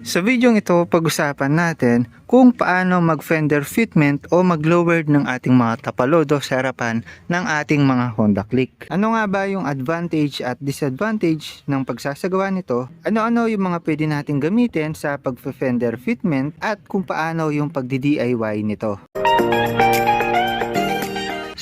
Sa videong ito, pag-usapan natin kung paano mag-fender fitment o mag-lowered ng ating mga tapalodo sa harapan ng ating mga Honda Click. Ano nga ba yung advantage at disadvantage ng pagsasagawa nito? Ano-ano yung mga pwede nating gamitin sa pag-fender fitment at kung paano yung pagdi-DIY nito?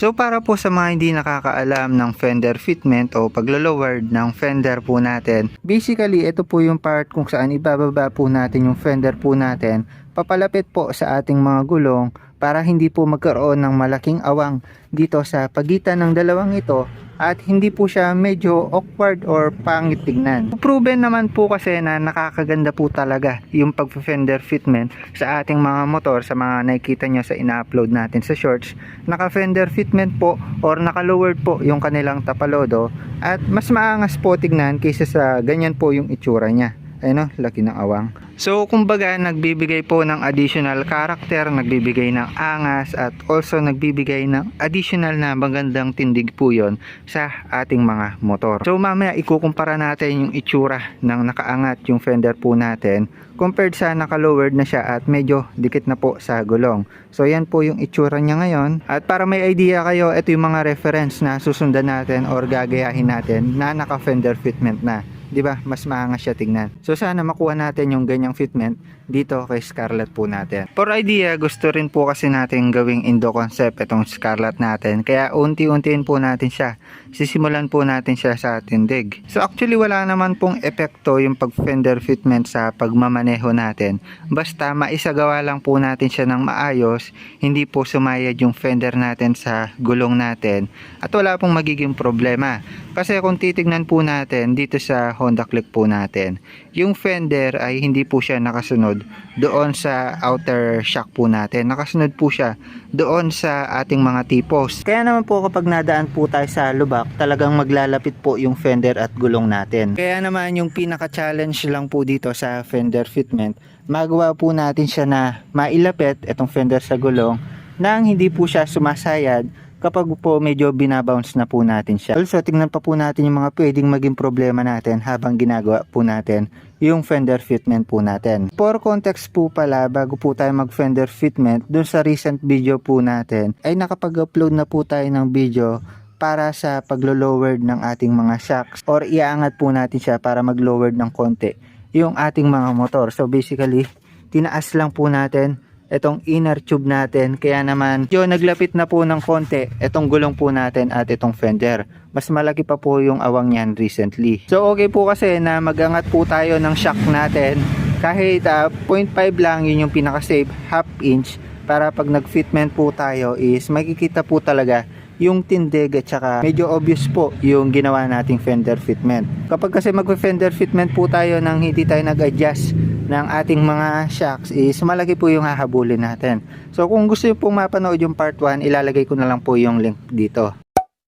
So para po sa mga hindi nakakaalam ng fender fitment o paglo-lowered ng fender po natin, basically ito po yung part kung saan ibababa po natin yung fender po natin papalapit po sa ating mga gulong para hindi po magkaroon ng malaking awang dito sa pagitan ng dalawang ito at hindi po siya medyo awkward or pangit tignan. Proven naman po kasi na nakakaganda po talaga yung pag-fender fitment sa ating mga motor. Sa mga nakikita nyo sa ina-upload natin sa shorts, naka-fender fitment po or naka-lowered po yung kanilang tapalodo at mas maangas po tignan kaysa sa ganyan po yung itsura niya. Ayun o, laki ng awang. So kumbaga nagbibigay po ng additional character, nagbibigay ng angas at also nagbibigay ng additional na magandang tindig po yon sa ating mga motor. So mamaya ikukumpara natin yung itsura ng nakaangat yung fender po natin compared sa naka-lowered na siya at medyo dikit na po sa gulong. So yan po yung itsura niya ngayon. At para may idea kayo, ito yung mga reference na susundan natin or gagayahin natin na naka-fender fitment na. 'Di ba? Mas maangas siya tingnan. So sana makuha natin yung ganyang fitment dito kay Scarlett po natin. For idea, gusto rin po kasi natin gawing Indo concept itong Scarlett natin. Kaya unti-untiin po natin siya. Sisimulan po natin siya sa tindig. So actually wala naman pong epekto yung pag-fender fitment sa pagmamaneho natin. Basta maisagawa lang po natin siya ng maayos, hindi po sumayad yung fender natin sa gulong natin at wala pong magiging problema. Kasi kung titignan po natin dito sa Honda Click po natin, yung fender ay hindi po siya nakasunod doon sa outer shock po natin. Nakasunod po siya doon sa ating mga T-post. Kaya naman po kapag nadaan po tayo sa lubak, talagang maglalapit po yung fender at gulong natin. Kaya naman yung pinaka-challenge lang po dito sa fender fitment, magawa po natin siya na mailapit itong fender sa gulong nang hindi po siya sumasayad kapag po medyo binabounce na po natin siya. Also, tingnan pa po natin yung mga pwedeng maging problema natin habang ginagawa po natin yung fender fitment po natin. For context po pala, bago po tayo mag fender fitment, dun sa recent video po natin, ay nakapag-upload na po tayo ng video para sa paglo-lowered ng ating mga shocks or iaangat po natin siya para mag-lowered ng konti yung ating mga motor. So basically, tinaas lang po natin itong inner tube natin, kaya naman yung naglapit na po ng konti itong gulong po natin at itong fender. Mas malaki pa po yung awang niyan recently. So okay po kasi na magangat po tayo ng shock natin kahit 0.5 lang, yun yung pinaka safe, half inch, para pag nag fitment po tayo is makikita po talaga yung tindig at saka medyo obvious po yung ginawa nating fender fitment. Kapag kasi mag-fender fitment po tayo nang hindi tayo nag-adjust ng ating mga shocks is malaki po yung hahabulin natin. So kung gusto nyo pong mapanood yung part 1, ilalagay ko na lang po yung link dito.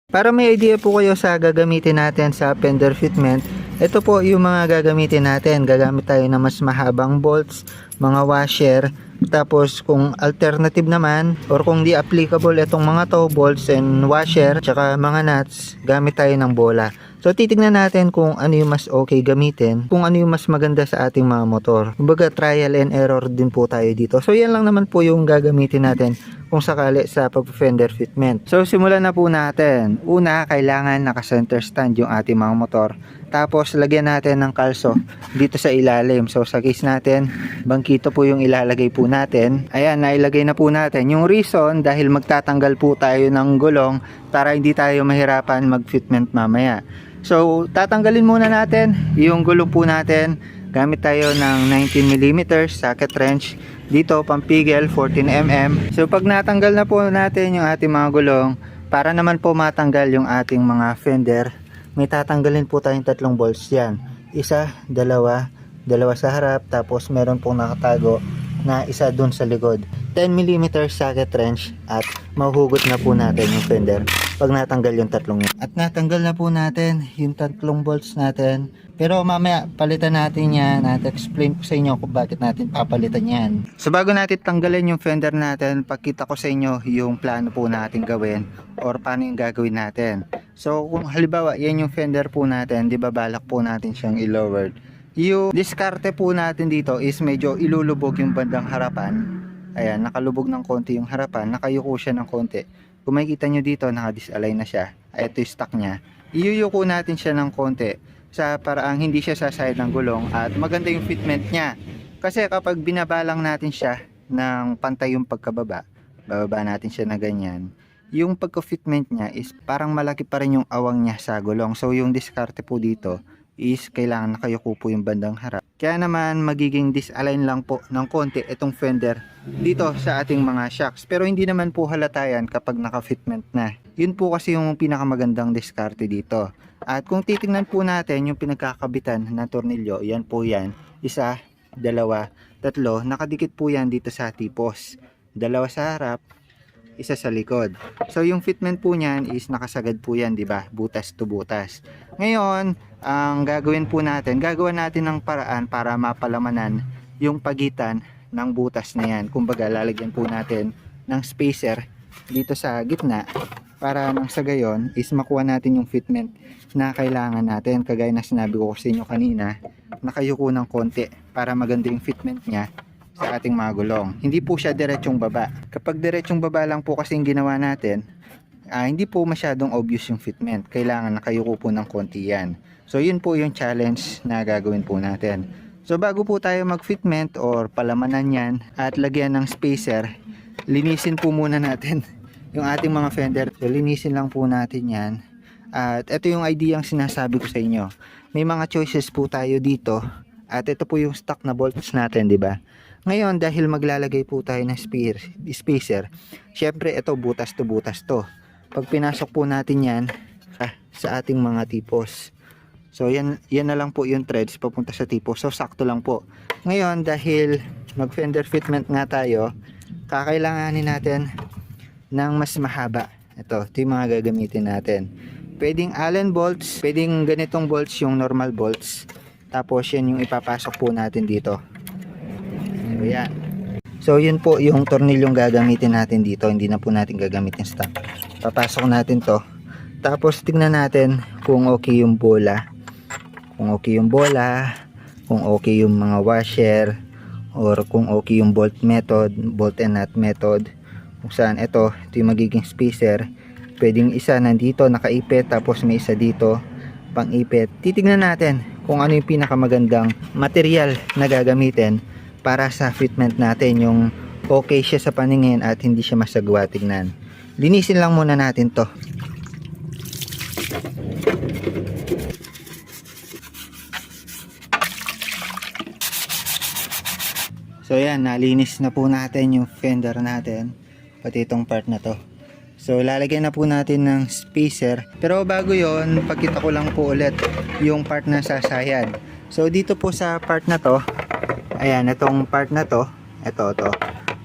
Para may idea po kayo sa gagamitin natin sa fender fitment, ito po yung mga gagamitin natin. Gagamit tayo ng mas mahabang bolts, mga washer, tapos kung alternative naman or kung di applicable itong mga toe bolts and washer tsaka mga nuts, gamit tayo ng bola. So titignan natin kung ano yung mas okay gamitin, kung ano yung mas maganda sa ating mga motor. Kumbaga trial and error din po tayo dito. So yan lang naman po yung gagamitin natin kung sakali sa pag-fender fitment. So simulan na po natin. Una, kailangan naka-center stand yung ating mga motor. Tapos lagyan natin ng kalso dito sa ilalim. So sa case natin, bangkito po yung ilalagay po natin. Ayan, nailagay na po natin. Yung reason, dahil magtatanggal po tayo ng gulong para hindi tayo mahirapan mag-fitment mamaya. So tatanggalin muna natin yung gulong po natin. Gamit tayo ng 19mm socket wrench. Dito pampigil 14mm. So pag natanggal na po natin yung ating mga gulong, para naman po matanggal yung ating mga fender, may tatanggalin po tayong tatlong bolts yan. Isa, dalawa sa harap, tapos meron pong nakatago na isa dun sa likod. 10mm socket wrench at mahuhugot na po natin yung fender pag natanggal yung tatlong yun. At natanggal na po natin yung tatlong bolts natin. Pero mamaya palitan natin yan at explain ko sa inyo kung bakit natin papalitan yan. So bago natin tanggalin yung fender natin, pakita ko sa inyo yung plano po natin gawin or paano yung gagawin natin. So kung halimbawa yan yung fender po natin, di ba balak po natin siyang i-lowered. Yung diskarte po natin dito is medyo ilulubog yung bandang harapan. Ayan, nakalubog ng konti yung harapan, nakayuko siya ng konti. Kung makikita nyo dito, naka-disalign na siya. Ito yung stock niya. Iyuyuko natin siya ng konti sa paraang hindi siya sasayad ng gulong at maganda yung fitment niya. Kasi kapag binabalang natin siya ng pantay yung pagkababa, bababa natin siya na ganyan, yung pagka-fitment niya is parang malaki pa rin yung awang niya sa gulong. So yung diskarte po dito is kailangan nakayuko po yung bandang harap. Kaya naman magiging disalign lang po ng konti itong fender dito sa ating mga shocks. Pero hindi naman po halata yan kapag naka-fitment na. Yun po kasi yung pinakamagandang diskarte dito. At kung titingnan po natin yung pinagkakabitan na tornilyo, yan po yan. Isa, dalawa, tatlo. Nakadikit po yan dito sa tipos. Dalawa sa harap, isa sa likod. So yung fitment po niyan is nakasagad po yan, di ba? Butas to butas. Ngayon, ang gagawin po natin, gagawa natin ng paraan para mapalamanan yung pagitan ng butas na yan. Kumbaga, lalagyan po natin ng spacer dito sa gitna para nang sa gayon is makuha natin yung fitment na kailangan natin. Kagaya na sinabi ko sa inyo kanina, nakayuko ng konti para maganda yung fitment niya sa ating mga gulong. Hindi po siya diretsyong baba. Kapag diretsyong baba lang po kasi yung ginawa natin, hindi po masyadong obvious yung fitment. Kailangan nakayuko po ng konti yan. So yun po yung challenge na gagawin po natin. So bago po tayo mag-fitment or palamanan yan at lagyan ng spacer, linisin po muna natin yung ating mga fender. So linisin lang po natin yan. At ito yung idea ang sinasabi ko sa inyo. May mga choices po tayo dito. At ito po yung stock na bolts natin, di ba? Ngayon, dahil maglalagay po tayo ng spacer, syempre ito butas to. Pag pinasok po natin yan sa ating mga tipos. So yan na lang po yung threads papunta sa tipos. So sakto lang po. Ngayon, dahil mag fender fitment nga tayo, kakailanganin natin ng mas mahaba. Ito yung mga gagamitin natin. Pwedeng Allen bolts, pwedeng ganitong bolts yung normal bolts. Tapos yan yung ipapasok po natin dito. Ayan. So yun po yung tornilyong gagamitin natin dito. Hindi na po natin gagamitin stock. Papasok natin to. Tapos tignan natin kung okay yung bola. Kung okay yung bola, kung okay yung mga washer, or kung okay yung bolt method, bolt and nut method. Kung saan ito yung magiging spacer. Pwedeng isa nandito nakaipit, tapos may isa dito pang ipit. Titignan natin kung ano yung pinakamagandang material na gagamitin para sa fitment natin, yung okay siya sa paningin at hindi siya masagwa tignan. Linisin lang muna natin to. So yan, nalinis na po natin yung fender natin, pati itong part na to. So lalagyan na po natin ng spacer. Pero bago yon, pakita ko lang po ulit yung part na sasayad. So dito po sa part na to, ayan, itong part na to, ito.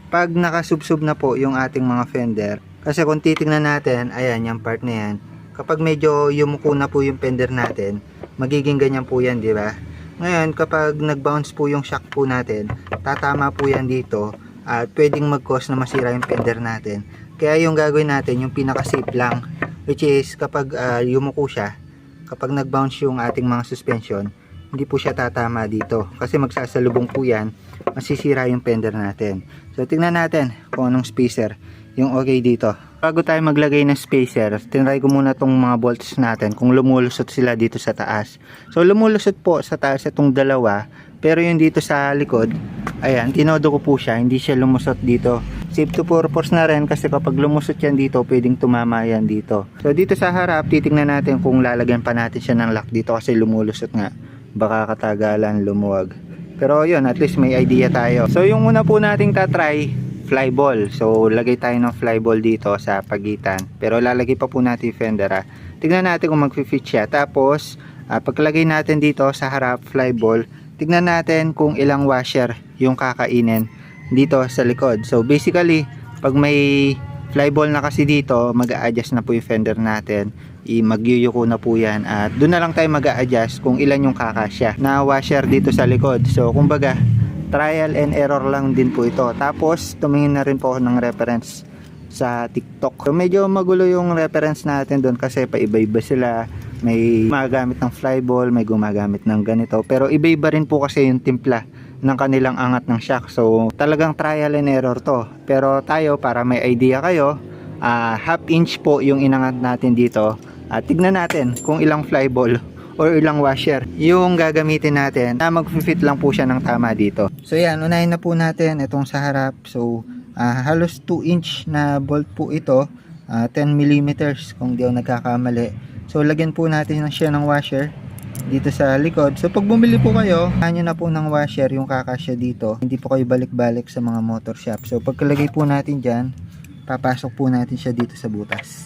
Pag nakasubsub na po yung ating mga fender, kasi kung titingnan natin, ayan, yung part na yan, kapag medyo yumuko na po yung fender natin, magiging ganyan po yan, di ba? Ngayon, kapag nag-bounce po yung shock po natin, tatama po yan dito at pwedeng mag-cause na masira yung fender natin. Kaya yung gagawin natin, yung pinaka-safe lang, which is kapag yumuko siya, kapag nag-bounce yung ating mga suspension, hindi po siya tatama dito kasi magsasalubong po yan, masisira yung fender natin. So tingnan natin kung anong spacer yung okay dito. Bago tayo maglagay ng spacer, tinry ko muna tong mga bolts natin kung lumulusot sila dito sa taas. So lumulusot po sa taas itong dalawa, pero yung dito sa likod, ayan, tinodo ko po siya, hindi siya lumusot dito. Safe to purpose na rin kasi kapag lumusot yan dito, pwedeng tumama yan dito. So dito sa harap, titingnan natin kung lalagyan pa natin siya ng lock dito kasi lumulusot nga. Baka katagalan lumuwag. Pero yun, at least may idea tayo. So yung una po nating tatry, flyball. So lagay tayo ng flyball dito sa pagitan. Pero lalagay pa po natin yung fender. Tignan natin kung mag-fit siya. Tapos pagkalagay natin dito sa harap flyball, tignan natin kung ilang washer yung kakainin dito sa likod. So basically, pag may flyball na kasi dito, mag-a-adjust na po yung fender natin. Magyuyuko na po yan at doon na lang tayo mag-a-adjust kung ilan yung kakasya na washer dito sa likod. So kumbaga, trial and error lang din po ito. Tapos tumingin na rin po ako ng reference sa TikTok. So medyo magulo yung reference natin doon kasi paiba-iba sila. May gumagamit ng flyball, may gumagamit ng ganito. Pero iba-iba rin po kasi yung timpla ng kanilang angat ng shock. So talagang trial and error to. Pero tayo, para may idea kayo, half inch po yung inangat natin dito. Tignan natin kung ilang flyball or ilang washer yung gagamitin natin na mag-fit lang po siya ng tama dito. So yan, unahin na po natin itong sa harap. So halos 2 inch na bolt po ito, 10 millimeters kung di ako nagkakamali. So lagyan po natin siya ng washer dito sa likod. So pag bumili po kayo, hanyo na po ng washer yung kakasya dito. Hindi po kayo balik-balik sa mga motor shop. So pagkalagay po natin dyan, papasok po natin siya dito sa butas.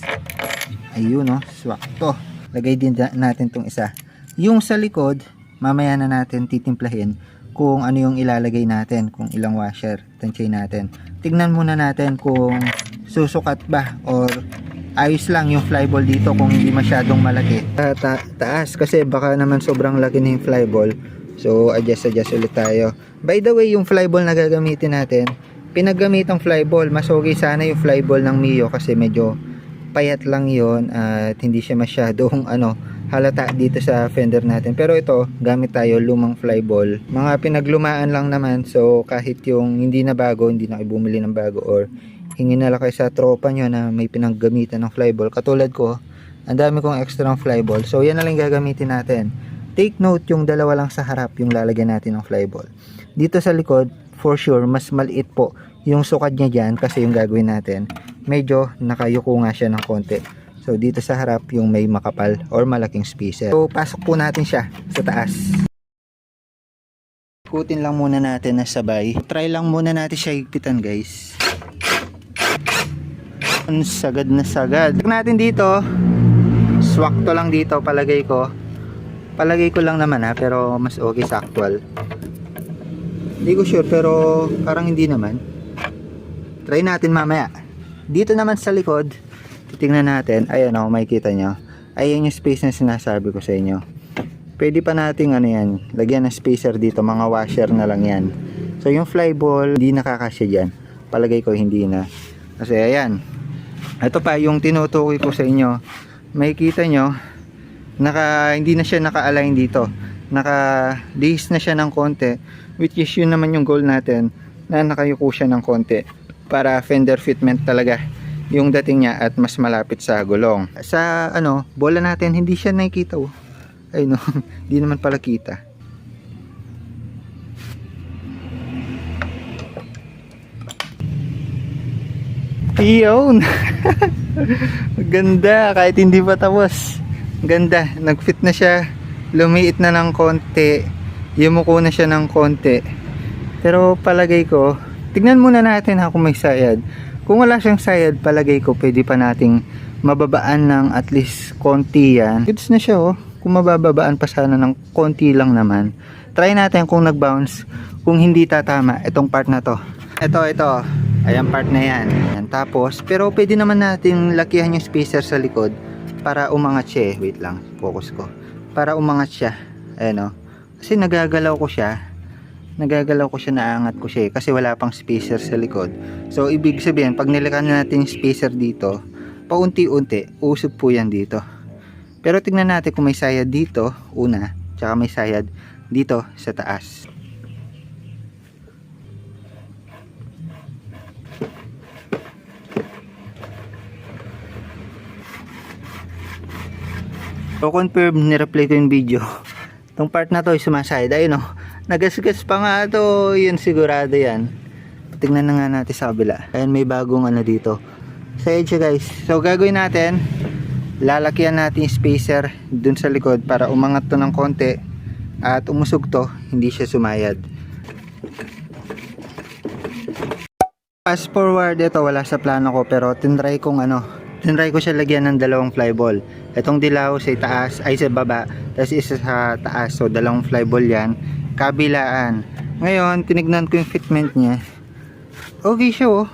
Ayun, no, swak to. Lagay din natin tong isa. Yung sa likod, mamaya na natin titimplahin kung ano yung ilalagay natin, kung ilang washer, tansya natin. Tignan muna natin kung susukat ba or ayos lang yung flyball dito, kung hindi masyadong malaki. Taas kasi baka naman sobrang laki na yung flyball. So adjust ulit tayo. By the way, yung flyball na gagamitin natin, pinaggamitang flyball, mas okay sana yung flyball ng Mio kasi medyo payat lang yon at hindi siya masyadong halata dito sa fender natin. Pero ito, gamit tayo lumang flyball, mga pinaglumaan lang naman. So kahit yung hindi na bago, hindi na kayo bumili ng bago or hingin na lang kayo sa tropa nyo na may pinaggamitan ng flyball katulad ko, ang dami kong extra ng flyball. So yan na lang gagamitin natin. Take note, yung dalawa lang sa harap yung lalagyan natin ng flyball. Dito sa likod, for sure mas maliit po yung sukat niya dyan kasi yung gagawin natin medyo nakayuko nga siya ng konti. So dito sa harap yung may makapal or malaking spacer. So pasok po natin siya sa taas. Ikutin lang muna natin na sabay. Try lang muna natin siya higpitan, guys. Sagad na sagad. Tignan natin dito. Swak to lang dito, palagay ko. Palagay ko lang naman pero mas okay sa actual. Hindi ko sure pero parang hindi naman. Try natin mamaya. Dito naman sa likod, titingnan natin. Ayan makikita nyo. Ayan yung space na sinasabi ko sa inyo. Pwede pa nating yan, lagyan ng spacer dito, mga washer na lang yan. So yung flyball, hindi nakakasya dyan. Palagay ko hindi na. Kasi ayan. Ito pa yung tinutukoy ko sa inyo. Makikita nyo, hindi na siya naka-align dito. Naka-days na siya ng konti. Which is yun naman yung goal natin, na nakayuko siya ng konti. Para fender fitment talaga yung dating niya at mas malapit sa gulong. Sa bola natin, hindi siya nakikita. Ay no, hindi naman pala kita. Iyon. Ganda, kahit hindi pa tapos. Ganda, nagfit na siya. Lumiit na ng konti. Yumuko na siya ng konti. Pero palagay ko, tignan muna natin kung may sayad. Kung wala siyang sayad, palagay ko pwede pa nating mababaan ng at least konti yan. Goods na siya Kung mabababaan pa sana ng konti lang naman. Try natin kung nag-bounce. Kung hindi tatama itong part na to. Ito. Ayan, part na yan. Tapos, pero pwede naman natin lakihan yung spacer sa likod para umangat siya. Wait lang, focus ko. Para umangat siya. Ayan Kasi nagagalaw ko siya, naangat ko siya kasi wala pang spacer sa likod. So ibig sabihin, pag nilikan natin yung spacer dito, paunti-unti usog po yan dito. Pero tingnan natin kung may sayad dito una, tsaka may sayad dito sa taas. So confirm, ni-replay ko yung video. Itong part na to ay sumasayad. Ayun nagasgas pa nga to. Yun, sigurado yan. Tingnan na nga natin sa kabila. Ayan, may bagong dito. Sayad siya, guys. So gagawin natin, lalakyan natin yung spacer dun sa likod para umangat to ng konti at umusog to, hindi siya sumayad. Fast forward, ito wala sa plano ko pero tinry ko siya lagyan ng dalawang flyball. Itong dilaw sa taas ay sa baba, tapos isa sa taas. So dalawang flyball yan, kabilaan. Ngayon tinignan ko yung fitment niya. Okay siya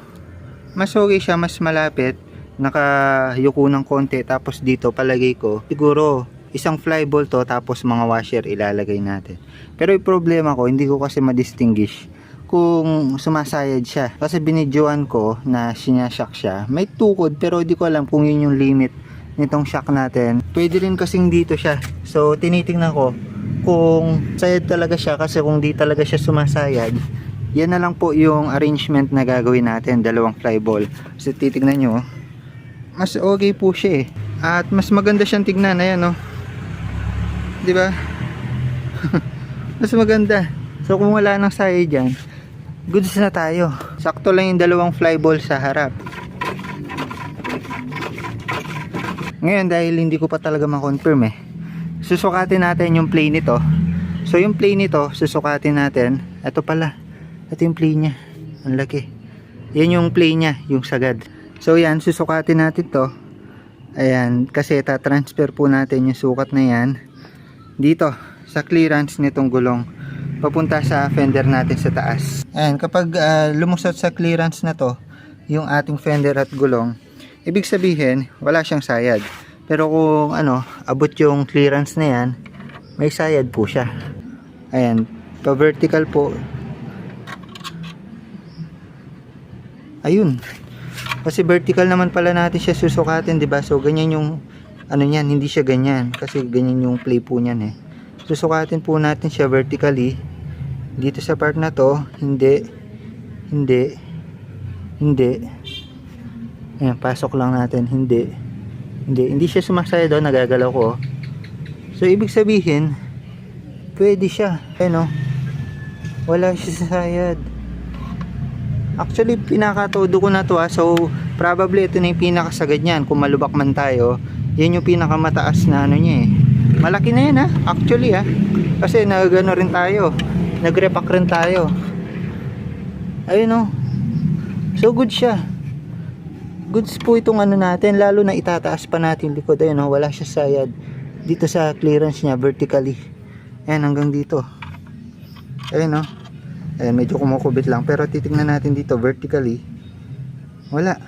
mas okay siya, mas malapit, nakayuko ng konti. Tapos dito palagay ko siguro isang flyball to, tapos mga washer ilalagay natin. Pero yung problema ko, hindi ko kasi ma-distinguish kung sumasayad siya, kasi binidyoan ko na sinashock siya, may tukod pero hindi ko alam kung yun yung limit nitong shock natin. Pwede rin kasing dito siya. So tinitingnan ko kung sayad talaga siya, kasi kung di talaga siya sumasayad, yan na lang po yung arrangement na gagawin natin, dalawang fly ball. So titignan nyo, mas okay po siya at mas maganda siyang tignan. Ayan di ba? Mas maganda. So kung wala nang sayad dyan, goods na tayo. Sakto lang yung dalawang fly ball sa harap. Ngayon, dahil hindi ko pa talaga ma-confirm susukatin natin yung play nito. So yung play nito, susukatin natin. Ito pala, ito yung play niya. Ang laki. Yan yung play niya, yung sagad. So yan, susukatin natin to. Ayan, kasi ta-transfer po natin yung sukat na yan dito sa clearance nitong gulong papunta sa fender natin sa taas. Ayan, kapag lumusot sa clearance na to yung ating fender at gulong, ibig sabihin wala siyang sayad. Pero kung abot yung clearance na yan, may sayad po siya. Ayan, pa vertical po. Ayun, kasi vertical naman pala natin siya susukatin, diba? So ganyan yung niyan, hindi siya ganyan kasi ganyan yung play po niyan susukatin po natin siya vertically dito sa part na to. Hindi. Ayan, pasok lang natin. Hindi siya sumasayad nagagalaw ko. So ibig sabihin pwede siya. Wala siya sayad. Actually pinakatodo ko na to so probably ito na yung pinakasagad niyan. Kung malubak man tayo, yan yung pinakamataas na niya malaki na yan actually kasi nagano rin tayo, nagrepack rin tayo. Ayun so good siya, goods po itong natin, lalo na itataas pa natin likod. Ayun wala siya sayad dito sa clearance niya vertically. Ayan, hanggang dito. Ayun ayan, medyo kumukubit lang, pero titignan natin dito vertically, wala.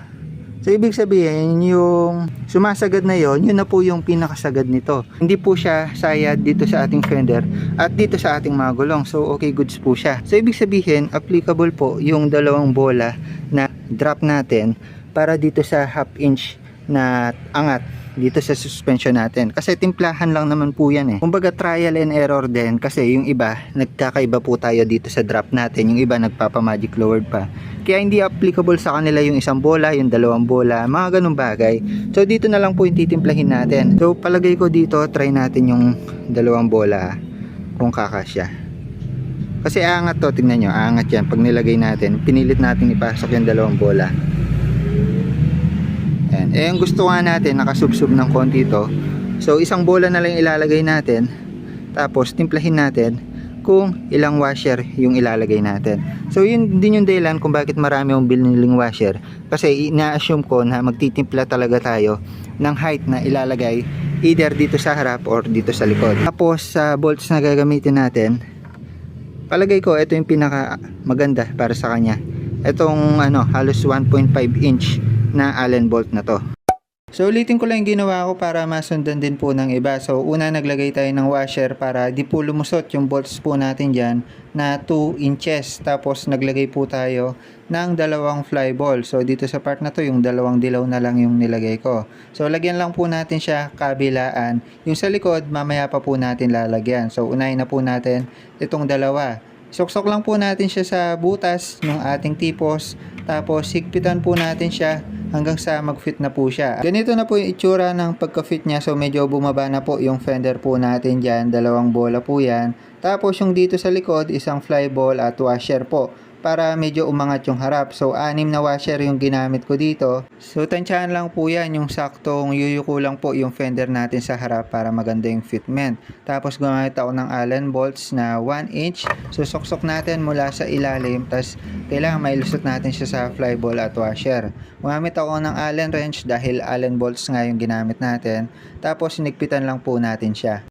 So ibig sabihin yung sumasagad na yun na po yung pinakasagad nito. Hindi po siya sayad dito sa ating fender at dito sa ating mga gulong. So okay, goods po siya. So ibig sabihin applicable po yung dalawang bola na drop natin para dito sa half inch na angat dito sa suspension natin. Kasi timplahan lang naman po yan Kumbaga trial and error din, kasi yung iba nagkakaiba po tayo dito sa drop natin. Yung iba nagpapa magic lowered pa. Kaya hindi applicable sa kanila yung isang bola, yung dalawang bola, mga ganung bagay. So dito na lang po yung titimplahin natin. So palagay ko dito, try natin yung dalawang bola kung kakasya. Kasi aangat to, tingnan nyo, aangat yan. Pag nilagay natin, pinilit natin ipasok yung dalawang bola. Ayan. Yung gusto nga natin, nakasubsub ng konti to. So isang bola na lang ilalagay natin, tapos timplahin natin kung ilang washer yung ilalagay natin. So yun din yung dahilan kung bakit marami yung biniling washer, kasi ina-assume ko na magtitimpla talaga tayo ng height na ilalagay either dito sa harap or dito sa likod. Tapos sa bolts na gagamitin natin, palagay ko ito yung pinaka maganda para sa kanya. Itong halos 1.5 inch na Allen bolt na to. So ulitin ko lang yung ginawa ko para masundan din po ng iba. So una, naglagay tayo ng washer para di po lumusot yung bolts po natin dyan na 2 inches. Tapos naglagay po tayo ng dalawang fly ball. So dito sa part na to, yung dalawang dilaw na lang yung nilagay ko. So lagyan lang po natin siya kabilaan. Yung sa likod, mamaya pa po natin lalagyan. So unahin na po natin itong dalawa. Suksok lang po natin siya sa butas ng ating tipos. Tapos higpitan po natin siya hanggang sa mag-fit na po siya. Ganito na po yung itsura ng pagka-fit niya. So medyo bumaba na po yung fender po natin dyan. Dalawang bola po yan. Tapos yung dito sa likod, isang fly ball at washer po, para medyo umangat yung harap. So 6 na washer yung ginamit ko dito. So tansyahan lang po yan, yung saktong yuyuko lang po yung fender natin sa harap para maganda yung fitment. Tapos gumamit ako ng Allen bolts na 1 inch. So suksok natin mula sa ilalim, tas kailangan mailusot natin siya sa fly ball at washer. Gumamit ako ng Allen wrench dahil Allen bolts nga yung ginamit natin. Tapos sinigpitan lang po natin siya.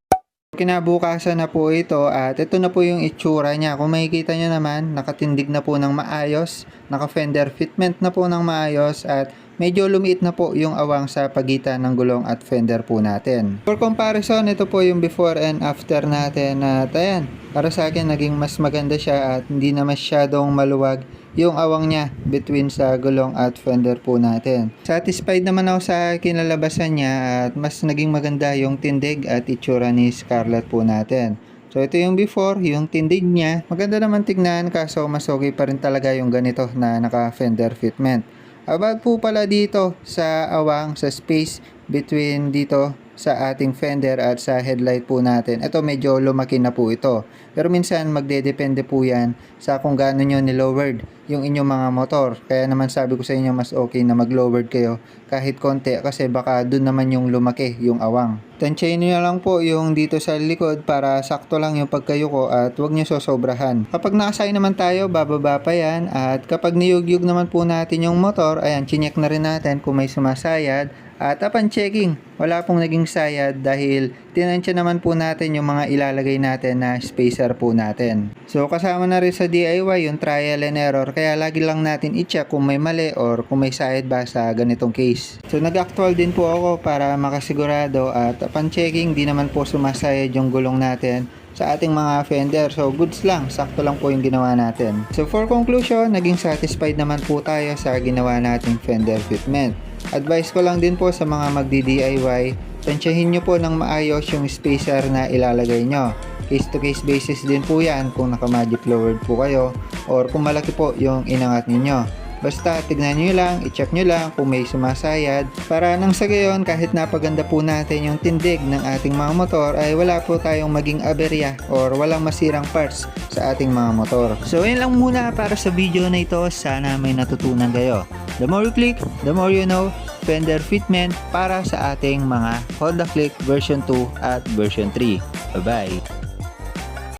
Kinabukasan na po ito at ito na po yung itsura niya. Kung makikita nyo naman, nakatindig na po ng maayos, naka fender fitment na po ng maayos, at medyo lumiit na po yung awang sa pagitan ng gulong at fender po natin. For comparison, ito po yung before and after natin at ayan, para sa akin naging mas maganda siya at hindi na masyadong maluwag yung awang niya between sa gulong at fender po natin. Satisfied naman ako sa kinalabasan niya at mas naging maganda yung tindig at itsura ni Scarlett po natin. So ito yung before, yung tindig niya, maganda naman tignan kaso mas okay pa rin talaga yung ganito na naka fender fitment. About po pala dito sa awang, sa space between dito sa ating fender at sa headlight po natin. Ito medyo lumaki na po ito. Pero minsan magdedepende po yan sa kung gaano nyo nilowered yung inyong mga motor. Kaya naman sabi ko sa inyo mas okay na mag-lowered kayo kahit konti kasi baka dun naman yung lumaki yung awang. Tansyahin nyo lang po yung dito sa likod para sakto lang yung pagkayuko at huwag nyo sosobrahan. Kapag nakasay naman tayo, bababa pa yan at kapag niyugyug naman po natin yung motor, ayan, chinek na rin natin kung may sumasayad. At upon checking, wala pong naging sayad dahil tinansya naman po natin yung mga ilalagay natin na spacer po natin. So kasama na rin sa DIY yung trial and error kaya lagi lang natin i-check kung may mali or kung may sayad ba sa ganitong case. So nag-actual din po ako para makasigurado at upon checking di naman po sumasayad yung gulong natin sa ating mga fender. So goods lang, sakto lang po yung ginawa natin. So for conclusion, naging satisfied naman po tayo sa ginawa nating fender fitment. Advice ko lang din po sa mga magdi-DIY, tansyahin nyo po ng maayos yung spacer na ilalagay nyo. Case to case basis din po yan kung naka-magic lowered po kayo or kung malaki po yung inangat ninyo. Basta tignan nyo lang, i-check nyo lang kung may sumasayad para nang sa gayon kahit napaganda po natin yung tindig ng ating mga motor ay wala po tayong maging aberya or walang masirang parts sa ating mga motor. So yun lang muna para sa video na ito, sana may natutunan kayo. The more you click, the more you know, fender fitment para sa ating mga Honda Click version 2 at version 3. Bye bye!